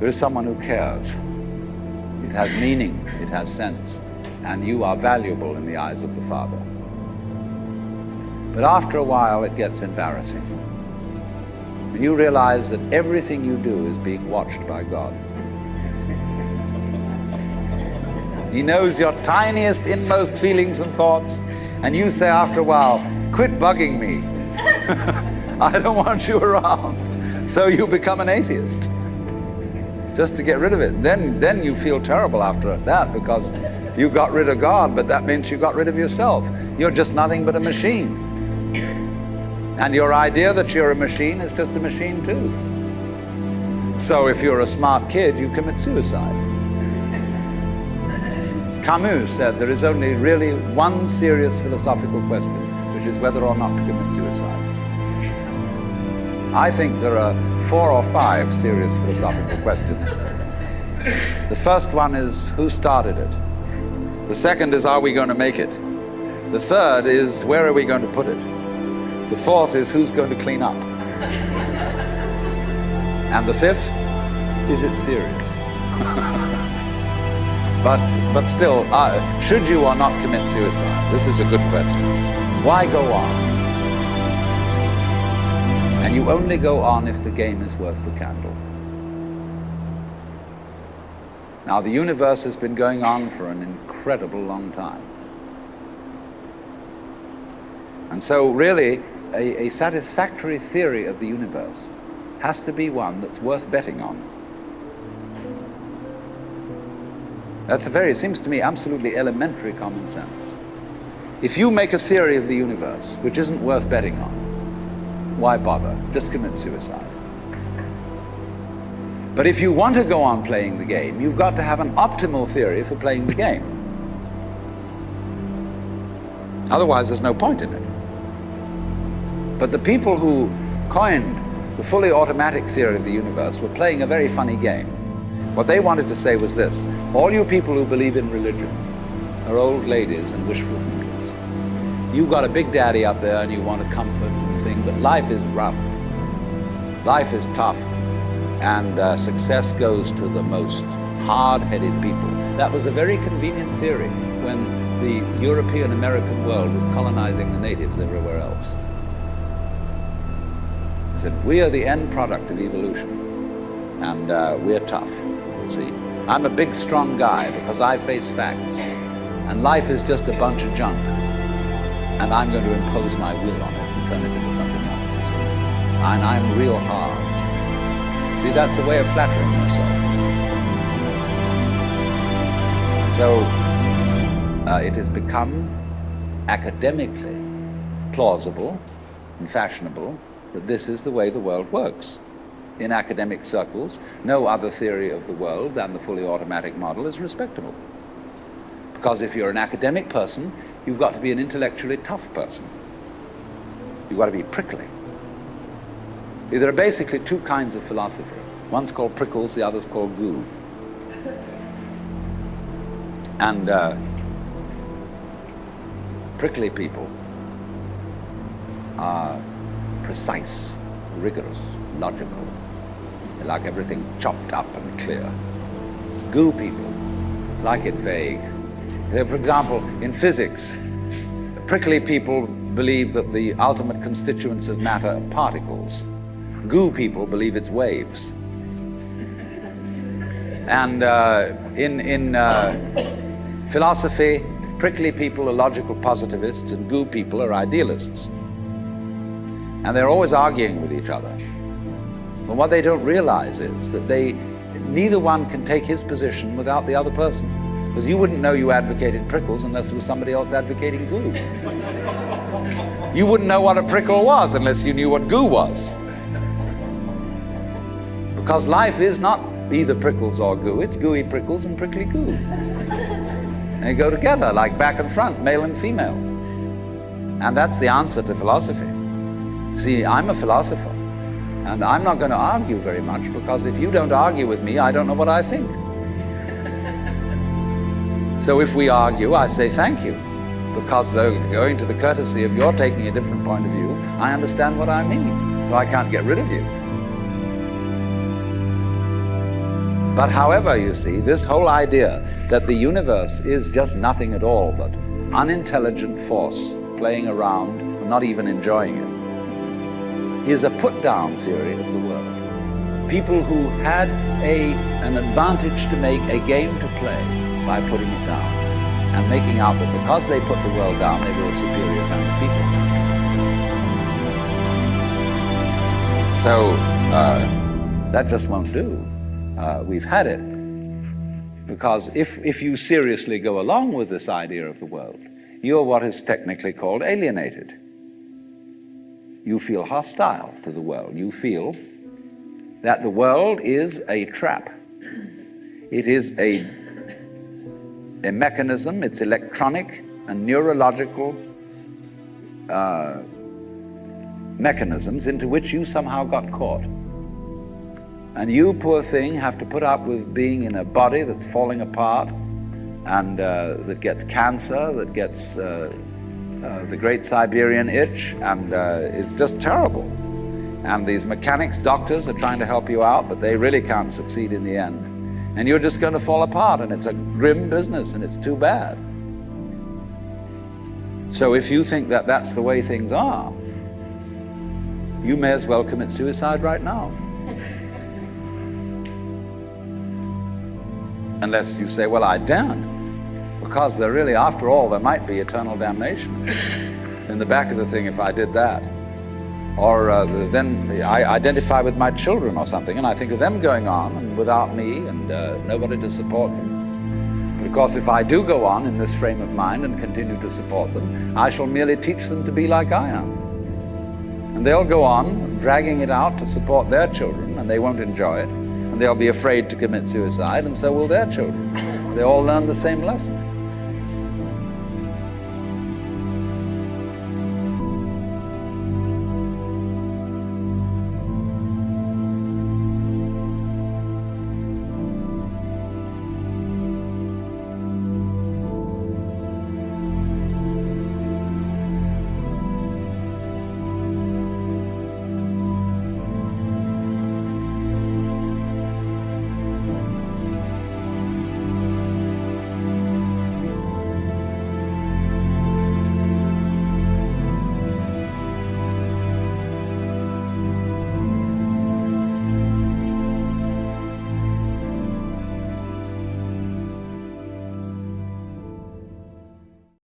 There is someone who cares. It has meaning, it has sense, and you are valuable in the eyes of the Father. But after a while, it gets embarrassing. And you realize that everything you do is being watched by God. He knows your tiniest, inmost feelings and thoughts, and you say after a while, quit bugging me. I don't want you around. So you become an atheist, just to get rid of it. Then you feel terrible after that, because you got rid of God, but that means you got rid of yourself. You're just nothing but a machine. And your idea that you're a machine is just a machine too. So if you're a smart kid, you commit suicide. Camus said there is only really one serious philosophical question, which is whether or not to commit suicide. I think there are 4 or 5 serious philosophical questions. The first one is, who started it? The second is, are we going to make it? The third is, where are we going to put it? The fourth is, who's going to clean up? And the fifth, is it serious? But still, should you or not commit suicide? This is a good question. Why go on? And you only go on if the game is worth the candle. Now, the universe has been going on for an incredible long time. And so really, a satisfactory theory of the universe has to be one that's worth betting on. That's it seems to me, absolutely elementary common sense. If you make a theory of the universe which isn't worth betting on, why bother? Just commit suicide. But if you want to go on playing the game, you've got to have an optimal theory for playing the game. Otherwise, there's no point in it. But the people who coined the fully automatic theory of the universe were playing a very funny game. What they wanted to say was this: all you people who believe in religion are old ladies and wishful thinkers. You've got a big daddy up there and you want to comfort and thing, but life is rough. Life is tough. And success goes to the most hard-headed people. That was a very convenient theory when the European American world was colonizing the natives everywhere else. He said, we are the end product of evolution, and we're tough, see. I'm a big, strong guy because I face facts, and life is just a bunch of junk, and I'm going to impose my will on it and turn it into something else, you see. And I'm real hard. See, that's a way of flattering yourself. So it has become academically plausible and fashionable that this is the way the world works. In academic circles, no other theory of the world than the fully automatic model is respectable. Because if you're an academic person, you've got to be an intellectually tough person. You've got to be prickly. There are basically 2 kinds of philosophy. One's called prickles, the other's called goo. And prickly people are precise, rigorous, logical. They like everything chopped up and clear. Goo people like it vague. For example, in physics, prickly people believe that the ultimate constituents of matter are particles. Goo people believe it's waves. And in philosophy, prickly people are logical positivists and goo people are idealists. And they're always arguing with each other. But what they don't realize is that neither one can take his position without the other person. Because you wouldn't know you advocated prickles unless there was somebody else advocating goo. You wouldn't know what a prickle was unless you knew what goo was. Because life is not either prickles or goo, it's gooey prickles and prickly goo. And they go together like back and front, male and female. And that's the answer to philosophy. See, I'm a philosopher, and I'm not going to argue very much, because if you don't argue with me, I don't know what I think. So if we argue, I say thank you, because owing to the courtesy of your taking a different point of view, I understand what I mean, so I can't get rid of you. But however, you see, this whole idea that the universe is just nothing at all but unintelligent force playing around and not even enjoying it is a put-down theory of the world. People who had an advantage to make, a game to play by putting it down and making out that because they put the world down, they were a superior kind of people. So that just won't do. We've had it. Because if you seriously go along with this idea of the world, you're what is technically called alienated. You feel hostile to the world. You feel that the world is a trap. It is a mechanism, it's electronic and neurological mechanisms into which you somehow got caught. And you, poor thing, have to put up with being in a body that's falling apart and that gets cancer, that gets the great Siberian itch, and it's just terrible. And these mechanics doctors are trying to help you out, but they really can't succeed in the end. And you're just going to fall apart, and it's a grim business, and it's too bad. So if you think that that's the way things are, you may as well commit suicide right now. Unless you say, well, I daren't, because there really, after all, there might be eternal damnation in the back of the thing if I did that. Or then I identify with my children or something, and I think of them going on and without me and nobody to support them. But of course, if I do go on in this frame of mind and continue to support them, I shall merely teach them to be like I am. And they'll go on dragging it out to support their children, and they won't enjoy it. And they'll be afraid to commit suicide, and so will their children. They all learn the same lesson.